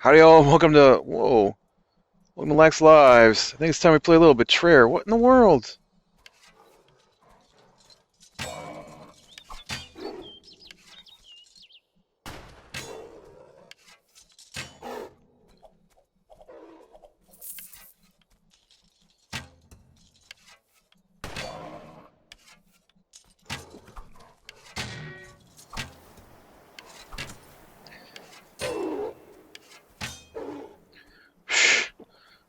Howdy y'all, welcome to, welcome to Lax Lives. I think it's time we play a little Betrayer. What in the world?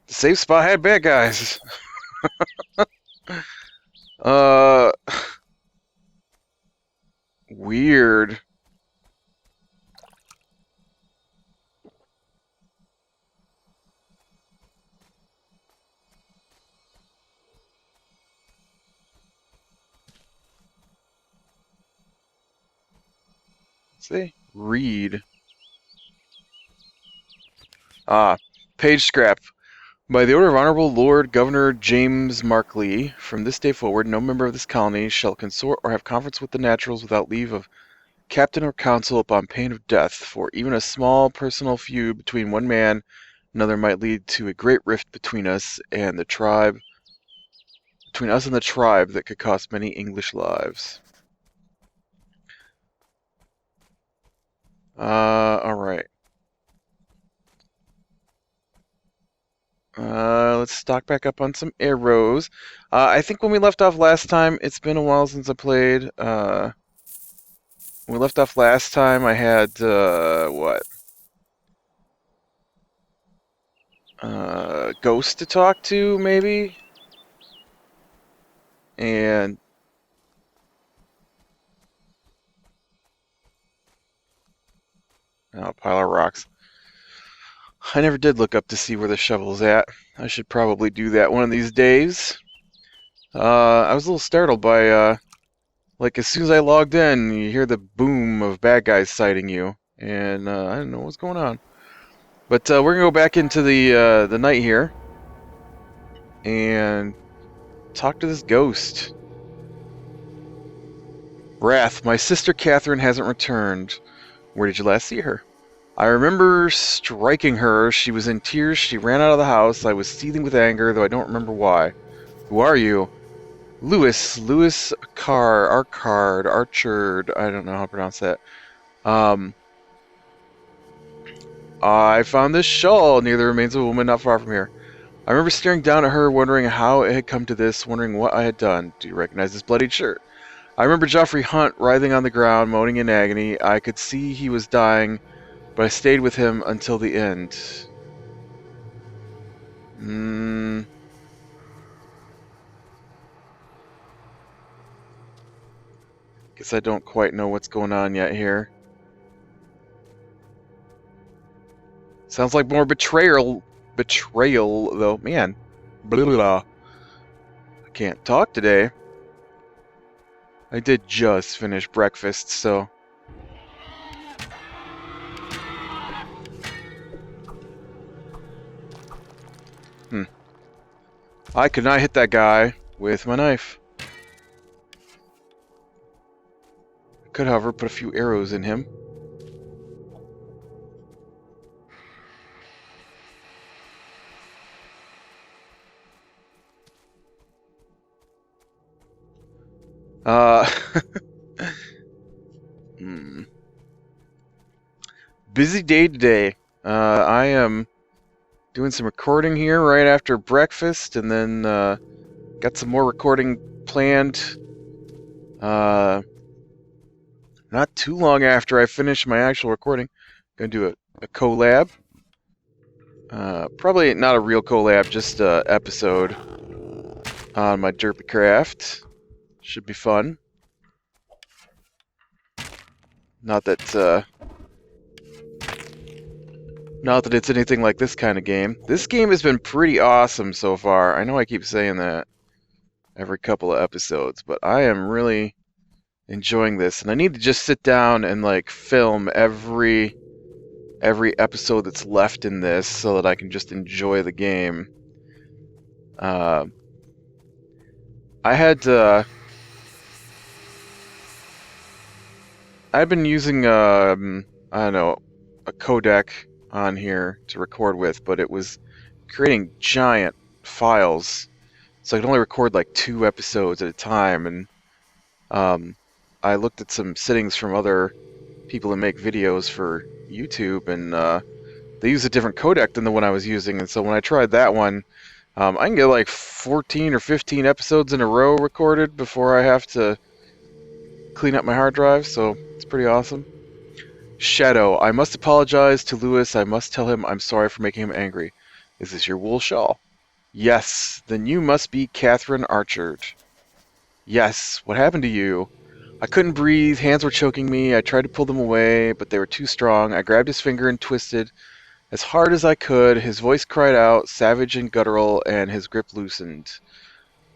The safe spot had bad guys. uh, Weird. Let's see, read. Page scrap. By the order of Honorable Lord Governor James Markley, from this day forward, no member of this colony shall consort or have conference with the naturals without leave of captain or council upon pain of death, for even a small personal feud between one man and another might lead to a great rift between us and the tribe that could cost many English lives. Alright. Let's stock back up on some arrows. I think when we left off last time, it's been a while since I played. When we left off last time, I had, what? Ghost to talk to, maybe? And... oh, pile of rocks. I never did look up to see where the shovel's at. I should probably do that one of these days. I was a little startled by, like, as soon as I logged in, you hear the boom of bad guys sighting you. And, I don't know what's going on. But, we're gonna go back into the night here. And talk to this ghost. Wrath, my sister Catherine hasn't returned. Where did you last see her? I remember striking her. She was in tears. She ran out of the house. I was seething with anger, though I don't remember why. Who are you? Louis Archard. I don't know how to pronounce that. I found this shawl near the remains of a woman not far from here. I remember staring down at her, wondering how it had come to this, wondering what I had done. Do you recognize this bloodied shirt? I remember Geoffrey Hunt writhing on the ground, moaning in agony. I could see he was dying, but I stayed with him until the end. Guess I don't quite know what's going on yet here. Sounds like more betrayal, though. Man, blah, blah, blah. I can't talk today. I did just finish breakfast, so... I could not hit that guy with my knife. I could, however, put a few arrows in him. Busy day today. I am doing some recording here right after breakfast, and then got some more recording planned. Not too long after I finish my actual recording. Gonna do a collab. Probably not a real collab, just a episode on my Derpy Craft. Should be fun. Not that it's anything like this kind of game. This game has been pretty awesome so far. I know I keep saying that every couple of episodes, but I am really enjoying this, and I need to just sit down and like film every episode that's left in this so that I can just enjoy the game. I've been using I don't know, a codec on here to record with, but it was creating giant files, so I could only record like 2 episodes at a time. And I looked at some settings from other people that make videos for YouTube, and they use a different codec than the one I was using. And so when I tried that one, I can get like 14 or 15 episodes in a row recorded before I have to clean up my hard drive, so it's pretty awesome. Shadow, I must apologize to Lewis. I must tell him I'm sorry for making him angry. Is this your wool shawl? Yes. Then you must be Catherine Archard. Yes. What happened to you? I couldn't breathe. Hands were choking me. I tried to pull them away, but they were too strong. I grabbed his finger and twisted as hard as I could. His voice cried out, savage and guttural, and his grip loosened.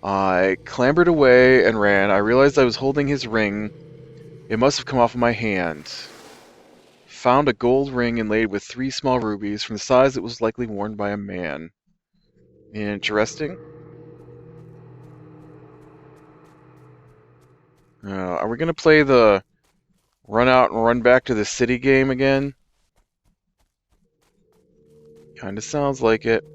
I clambered away and ran. I realized I was holding his ring. It must have come off of my hand. Found a gold ring inlaid with 3 small rubies from the size it was likely worn by a man. Interesting. Are we going to play the run out and run back to the city game again? Kinda sounds like it.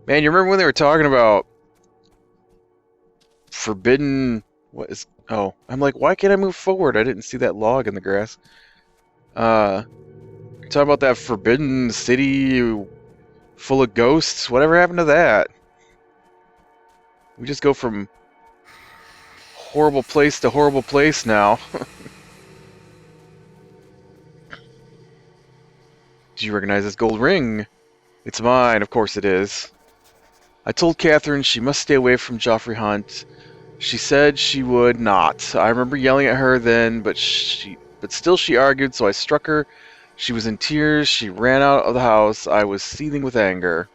Man, you remember when they were talking about forbidden... What is... Oh, I'm like, why can't I move forward? I didn't see that log in the grass. Talking about that forbidden city full of ghosts. Whatever happened to that? We just go from horrible place to horrible place now. Do you recognize this gold ring? It's mine, of course it is. I told Catherine she must stay away from Joffrey Hunt. She said she would not. I remember yelling at her then, but still she argued, so I struck her. She was in tears. She ran out of the house. I was seething with anger.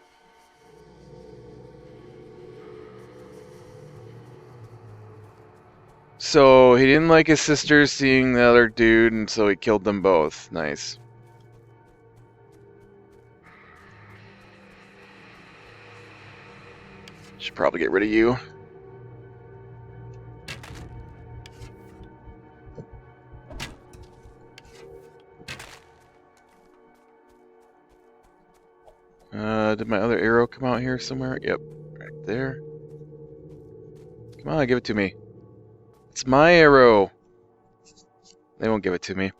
So he didn't like his sister seeing the other dude, and so he killed them both. Nice. Should probably get rid of you. Did my other arrow come out here somewhere? Yep, right there. Come on, give it to me. It's my arrow. They won't give it to me.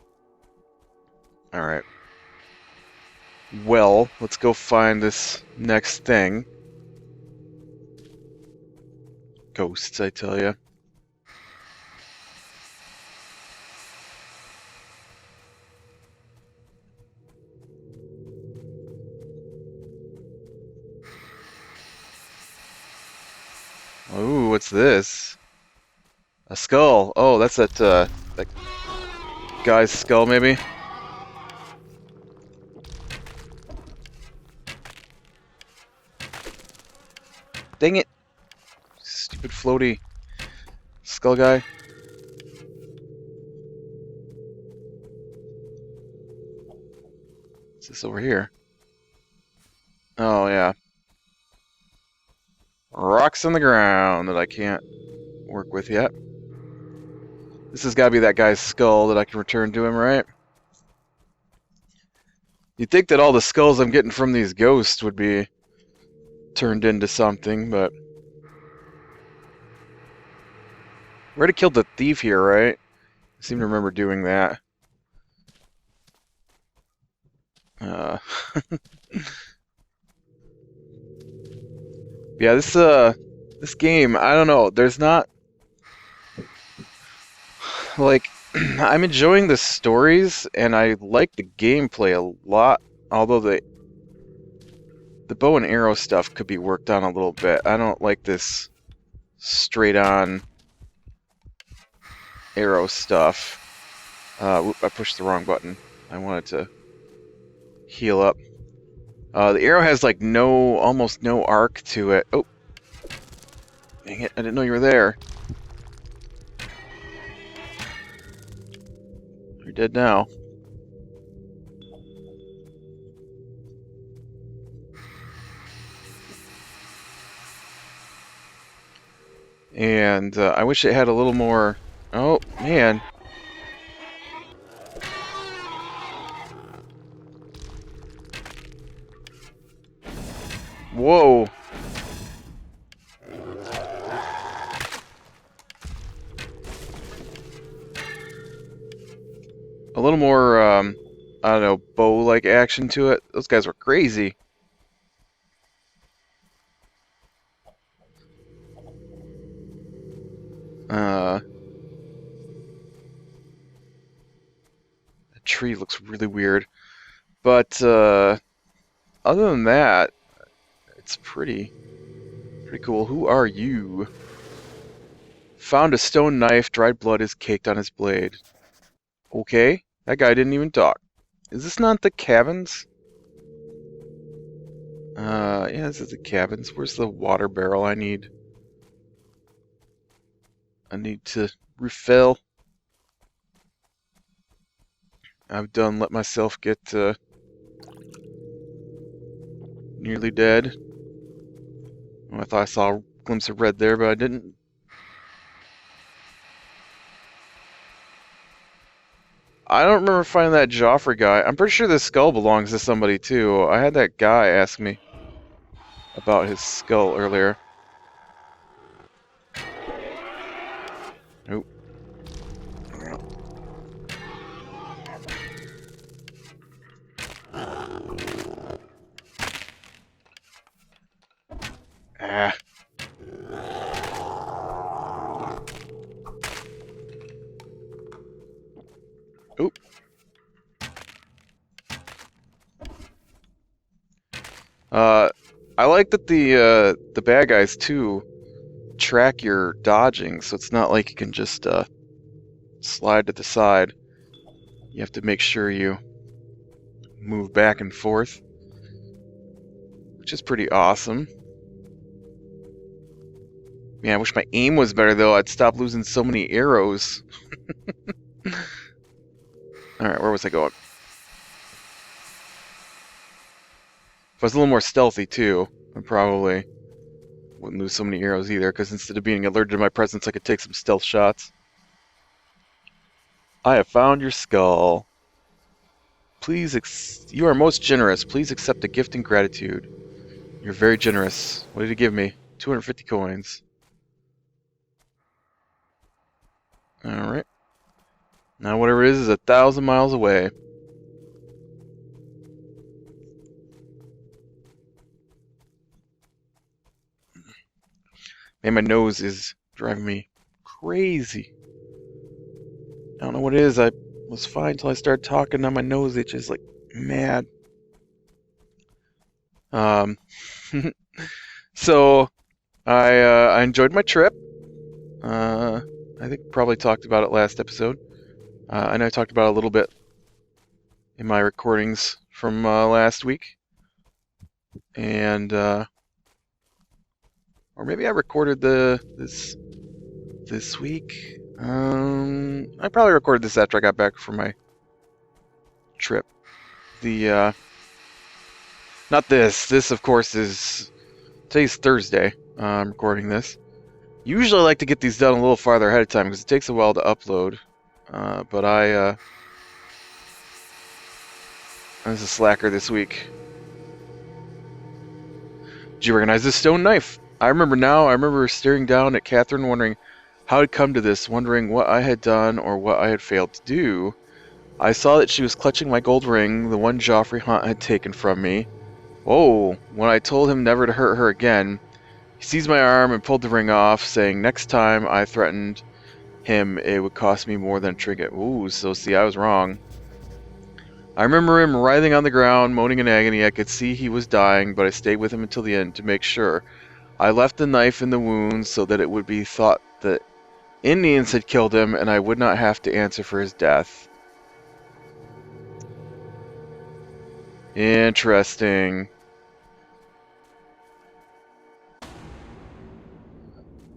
Alright. Well, let's go find this next thing. Ghosts, I tell ya. Ooh, what's this? A skull. Oh, that's that guy's skull, maybe? Dang it! Stupid floaty skull guy. What's this over here? Oh, yeah. Rocks on the ground that I can't work with yet. This has got to be that guy's skull that I can return to him, right? You'd think that all the skulls I'm getting from these ghosts would be turned into something, but... We already killed the thief here, right? I seem to remember doing that. Yeah, this game, I don't know, there's not... Like, I'm enjoying the stories, and I like the gameplay a lot, although the bow and arrow stuff could be worked on a little bit. I don't like this straight-on arrow stuff. Whoop, I pushed the wrong button. I wanted to heal up. The arrow has like almost no arc to it. Oh, dang it! I didn't know you were there. You're dead now. And I wish it had a little more... Oh, man. Whoa. A little more, I don't know, bow-like action to it. Those guys were crazy. The tree looks really weird. But, other than that, it's pretty cool. Who are you? Found a stone knife. Dried blood is caked on his blade. Okay. That guy didn't even talk. Is this not the cabins? Yeah, this is the cabins. Where's the water barrel I need? I need to refill. I've done let myself get nearly dead. Oh, I thought I saw a glimpse of red there, but I didn't. I don't remember finding that Joffrey guy. I'm pretty sure this skull belongs to somebody too. I had that guy ask me about his skull earlier. Nope. Ah. Oop. I like that the bad guys too track your dodging, so it's not like you can just slide to the side. You have to make sure you move back and forth, which is pretty awesome. Man, I wish my aim was better though. I'd stop losing so many arrows. Alright, where was I going? If I was a little more stealthy too, I probably wouldn't lose so many arrows either, because instead of being alerted to my presence, I could take some stealth shots. I have found your skull. Please, you are most generous. Please accept a gift in gratitude. You're very generous. What did he give me? 250 coins. Alright. Now whatever it is 1,000 miles away. Man, my nose is driving me crazy. I don't know what it is. I was fine until I started talking. Now my nose itches like mad. So I enjoyed my trip. I think probably talked about it last episode. I know I talked about it a little bit in my recordings from last week, and or maybe I recorded this week. I probably recorded this after I got back from my trip. Not this. This, of course, is today's Thursday. I'm recording this. Usually, I like to get these done a little farther ahead of time because it takes a while to upload. But I was a slacker this week. Did you recognize this stone knife? I remember now. I remember staring down at Catherine, wondering how it come to this, wondering what I had done or what I had failed to do. I saw that she was clutching my gold ring, the one Joffrey Hunt had taken from me. Oh, when I told him never to hurt her again, he seized my arm and pulled the ring off, saying next time I threatened him, it would cost me more than a trinket. Ooh, so see, I was wrong. I remember him writhing on the ground, moaning in agony. I could see he was dying, but I stayed with him until the end to make sure. I left the knife in the wound so that it would be thought that Indians had killed him, and I would not have to answer for his death. Interesting.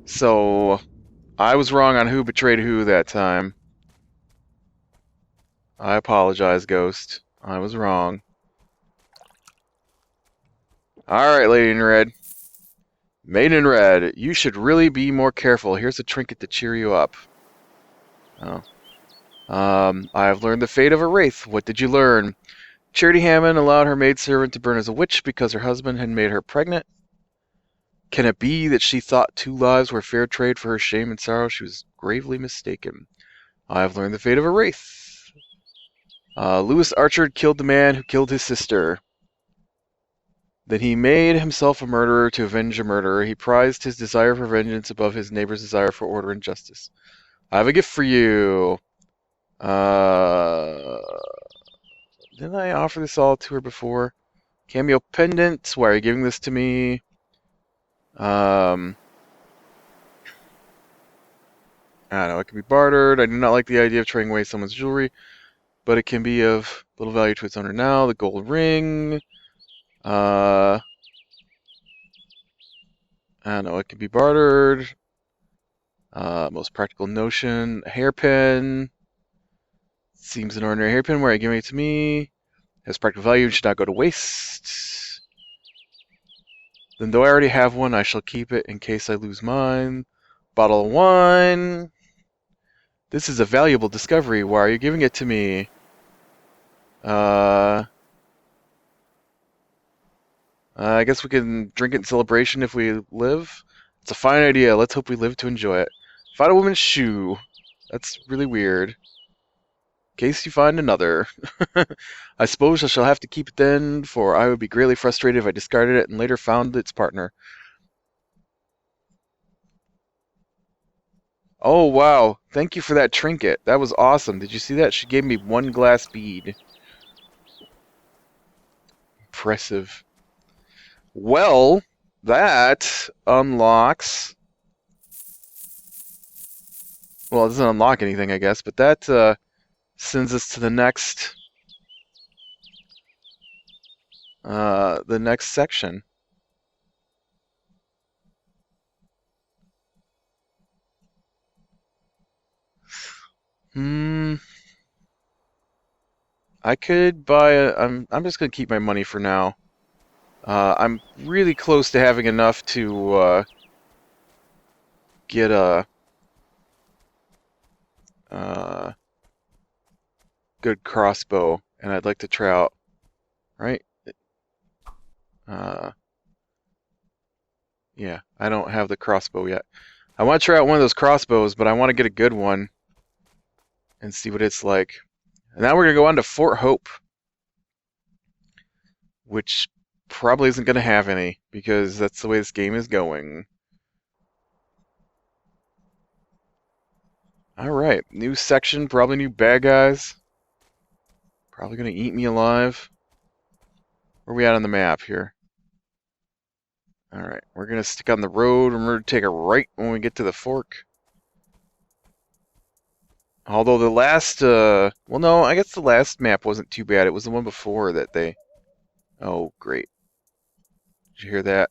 So, I was wrong on who betrayed who that time. I apologize, Ghost. I was wrong. Alright, Lady in Red. Maiden in Red, you should really be more careful. Here's a trinket to cheer you up. Oh. I have learned the fate of a wraith. What did you learn? Charity Hammond allowed her maidservant to burn as a witch because her husband had made her pregnant. Can it be that she thought 2 lives were fair trade for her shame and sorrow? She was gravely mistaken. I have learned the fate of a wraith. Lewis Archer killed the man who killed his sister. Then he made himself a murderer to avenge a murderer. He prized his desire for vengeance above his neighbor's desire for order and justice. I have a gift for you. Didn't I offer this all to her before? Cameo pendant. Why are you giving this to me? I don't know. It can be bartered. I do not like the idea of trading away someone's jewelry, but it can be of little value to its owner now. The gold ring. I don't know. It can be bartered. Most practical notion. A hairpin. Seems an ordinary hairpin. Why are you giving it to me? Has practical value and should not go to waste. Then though I already have one, I shall keep it in case I lose mine. Bottle of wine. This is a valuable discovery. Why are you giving it to me? I guess we can drink it in celebration if we live. It's a fine idea. Let's hope we live to enjoy it. Find a woman's shoe. That's really weird. In case you find another. I suppose I shall have to keep it then, for I would be greatly frustrated if I discarded it and later found its partner. Oh, wow. Thank you for that trinket. That was awesome. Did you see that? She gave me 1 glass bead. Impressive. Well, that unlocks... Well, it doesn't unlock anything, I guess, but that sends us to the next section. I could buy a... I'm just gonna keep my money for now. I'm really close to having enough to get a good crossbow, and I'd like to try out, right? Yeah, I don't have the crossbow yet. I want to try out one of those crossbows, but I want to get a good one and see what it's like. And now we're going to go on to Fort Hope, which probably isn't going to have any, because that's the way this game is going. Alright, new section, probably new bad guys. Probably going to eat me alive. Where are we at on the map here? Alright, we're going to stick on the road, and we're going to take a right when we get to the fork. Although the last, well no, I guess the last map wasn't too bad. It was the one before that they... Oh, great. Did you hear that?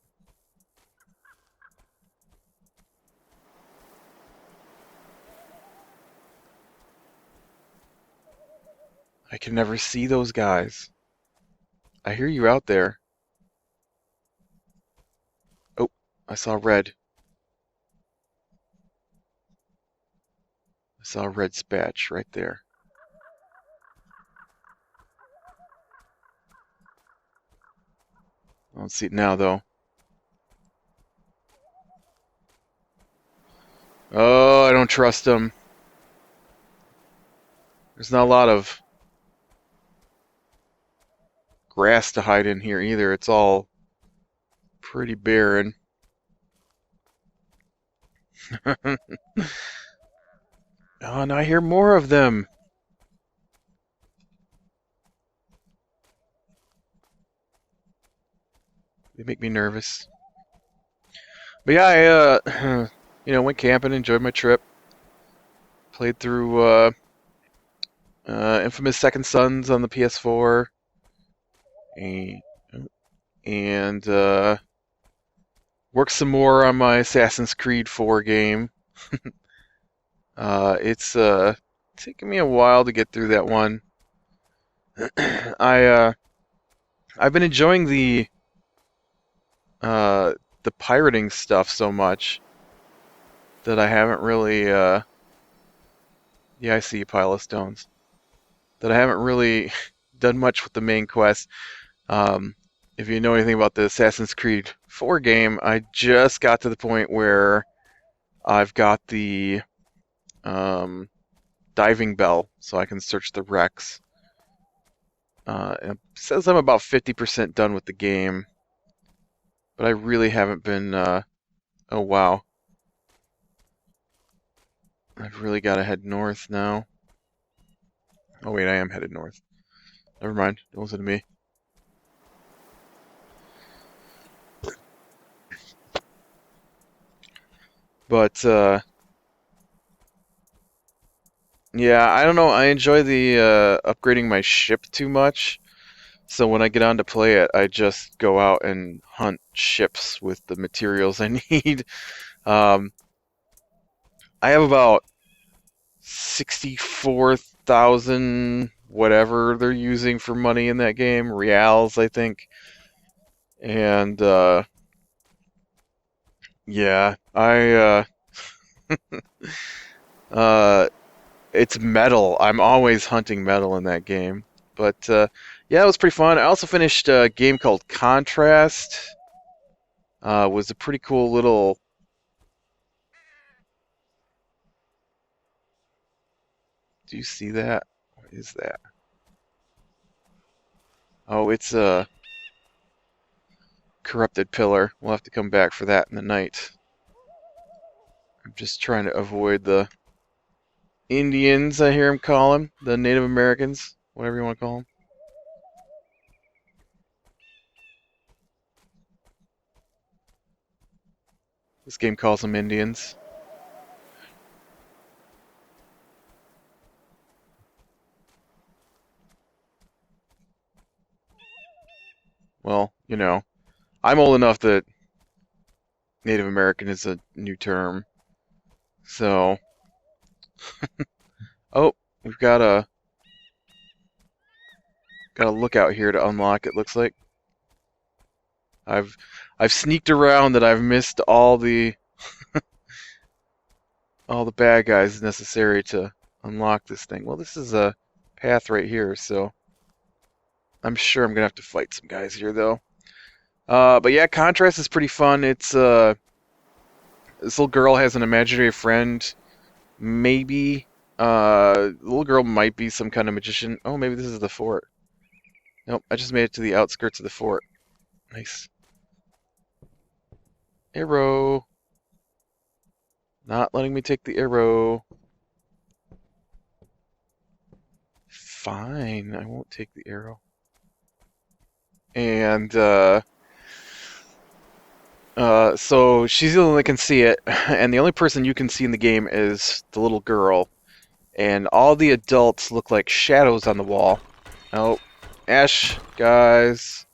I can never see those guys. I hear you out there. Oh, I saw red. I saw a red spatch right there. I don't see it now, though. Oh, I don't trust them. There's not a lot of grass to hide in here either. It's all pretty barren. Oh, and I hear more of them. They make me nervous. But yeah, I, went camping, enjoyed my trip. Played through Infamous Second Sons on the PS4. And worked some more on my Assassin's Creed 4 game. It's taken me a while to get through that one. I've been enjoying the pirating stuff so much that I haven't really yeah, I see a pile of stones. That I haven't really done much with the main quest. Um, if you know anything about the Assassin's Creed 4 game, I just got to the point where I've got the diving bell, so I can search the wrecks. It says I'm about 50% done with the game, but I really haven't been. Oh wow, I've really got to head north now. Oh wait, I am headed north. Never mind, don't listen to me. But yeah, I don't know. I enjoy the upgrading my ship too much. So when I get on to play it, I just go out and hunt ships with the materials I need. Um, I have about 64,000 whatever they're using for money in that game, reals, I think. And yeah, uh it's metal. I'm always hunting metal in that game. But yeah, it was pretty fun. I also finished a game called Contrast. Was a pretty cool little. Do you see that? What is that? Oh, it's a corrupted pillar. We'll have to come back for that in the night. I'm just trying to avoid the Indians, I hear them call them. The Native Americans, whatever you want to call them. This game calls them Indians. Well, you know, I'm old enough that Native American is a new term. So, oh, we've got a lookout here to unlock. It looks like I've I've sneaked around that I've missed all the bad guys necessary to unlock this thing. Well, this is a path right here, so I'm sure I'm gonna have to fight some guys here though. But yeah, Contrast is pretty fun. It's this little girl has an imaginary friend. Maybe the little girl might be some kind of magician. Oh, maybe this is the fort. Nope, I just made it to the outskirts of the fort. Nice. Arrow. Not letting me take the arrow. Fine, I won't take the arrow. And so she's the only one that can see it, and the only person you can see in the game is the little girl. And all the adults look like shadows on the wall. Oh, Ash, guys,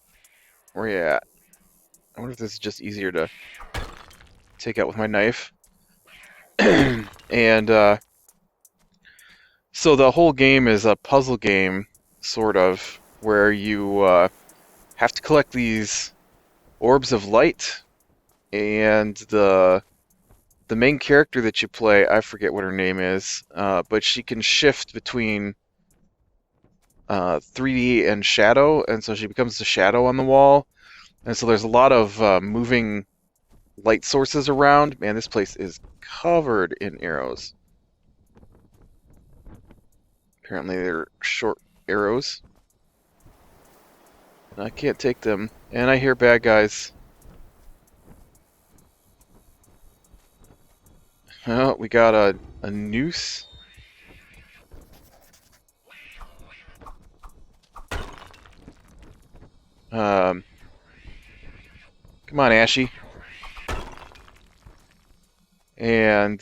where you at? I wonder if this is just easier to take out with my knife. And so the whole game is a puzzle game, sort of, where you have to collect these orbs of light, and the main character that you play, I forget what her name is, but she can shift between 3D and shadow, and so she becomes the shadow on the wall. And so there's a lot of moving light sources around. Man, this place is covered in arrows. Apparently they're short arrows. I can't take them. And I hear bad guys. Oh, we got a noose. Come on, Ashy. And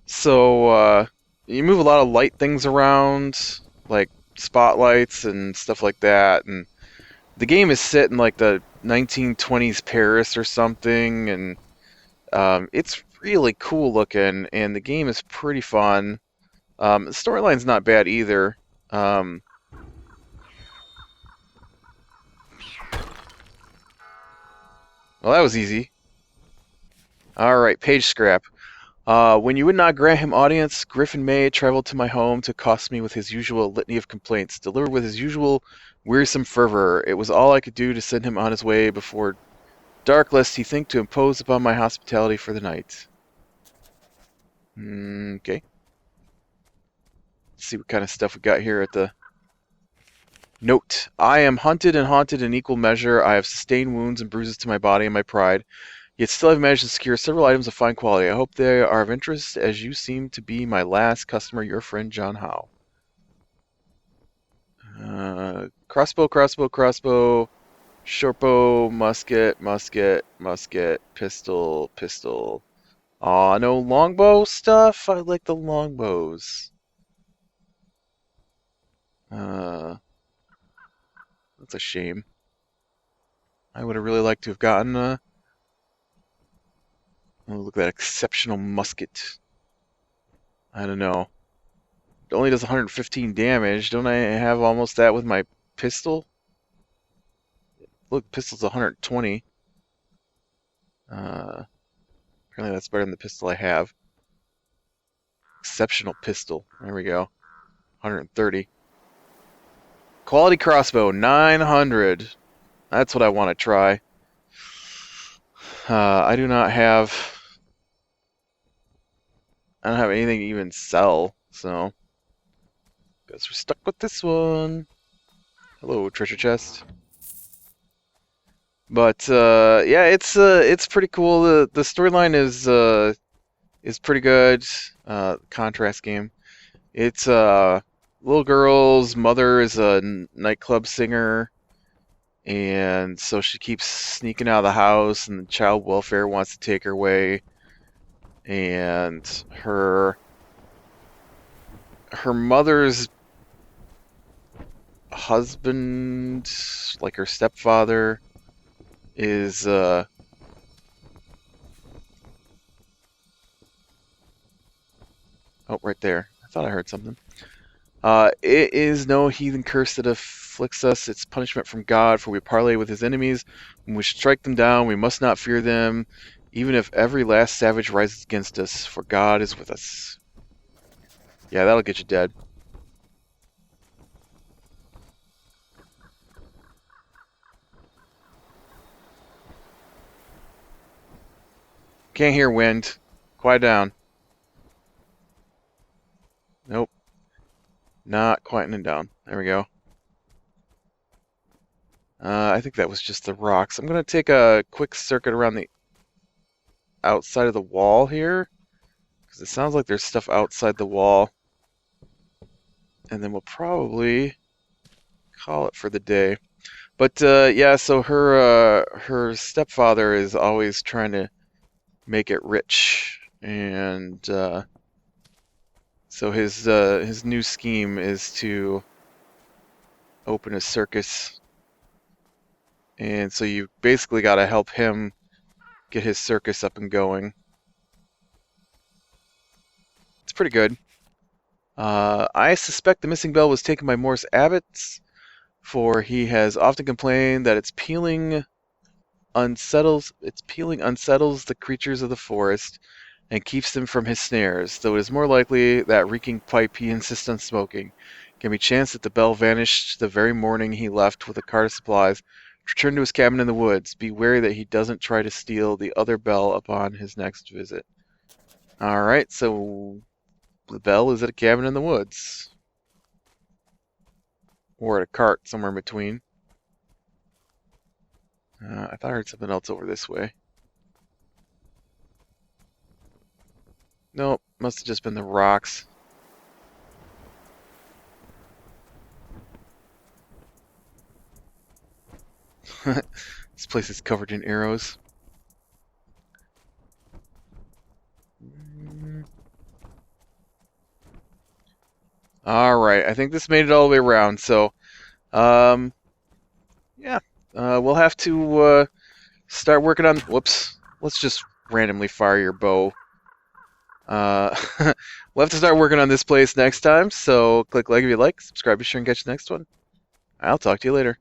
so you move a lot of light things around, like spotlights and stuff like that. And the game is set in like the 1920s Paris or something, and it's really cool looking, and the game is pretty fun. The storyline's not bad either. Well, that was easy. All right, page scrap. When you would not grant him audience, Griffin May traveled to my home to accost me with his usual litany of complaints, delivered with his usual wearisome fervor. It was all I could do to send him on his way before dark, lest he think to impose upon my hospitality for the night. Okay. Let's see what kind of stuff we got here at the... Note, I am hunted and haunted in equal measure. I have sustained wounds and bruises to my body and my pride, yet still I've managed to secure several items of fine quality. I hope they are of interest, as you seem to be my last customer, your friend John Howe. Crossbow, crossbow, crossbow, shortbow, musket, musket, musket, pistol, pistol. Aw, no longbow stuff? I like the longbows. That's a shame. I would have really liked to have gotten oh, look at that exceptional musket. I don't know. It only does 115 damage. Don't I have almost that with my pistol? Look, pistol's 120. Apparently that's better than the pistol I have. Exceptional pistol. There we go. 130. Quality crossbow, 900. That's what I want to try. I don't have anything to even sell, so guess we're stuck with this one. Hello, treasure chest. But yeah, it's pretty cool. The storyline is pretty good. Contrast game. It's little girl's mother is a nightclub singer, and so she keeps sneaking out of the house, and the child welfare wants to take her away. And her mother's husband, like her stepfather, is oh, right there. I thought I heard something. It is no heathen curse that afflicts us. It's punishment from God, for we parley with his enemies. When we strike them down, we must not fear them, even if every last savage rises against us, for God is with us. Yeah, that'll get you dead. Can't hear wind. Quiet down. Nope. Not quietening down. There we go. I think that was just the rocks. I'm going to take a quick circuit around the outside of the wall here, because it sounds like there's stuff outside the wall. And then we'll probably call it for the day. But yeah, so her stepfather is always trying to make it rich, and so his new scheme is to open a circus, and so you basically got to help him get his circus up and going. It's pretty good. I suspect the missing bell was taken by Morris Abbott's, for he has often complained that its pealing unsettles the creatures of the forest and keeps them from his snares, though it is more likely that reeking pipe he insists on smoking. It can be chanced that the bell vanished the very morning he left with a cart of supplies to return to his cabin in the woods. Be wary that he doesn't try to steal the other bell upon his next visit. Alright, so the bell is at a cabin in the woods. Or at a cart somewhere in between. I thought I heard something else over this way. Nope, must have just been the rocks. This place is covered in arrows. Alright, I think this made it all the way around, so yeah, we'll have to start working on... Whoops, let's just randomly fire your bow. We'll have to start working on this place next time, so click like if you like, subscribe, be sure and catch the next one. I'll talk to you later.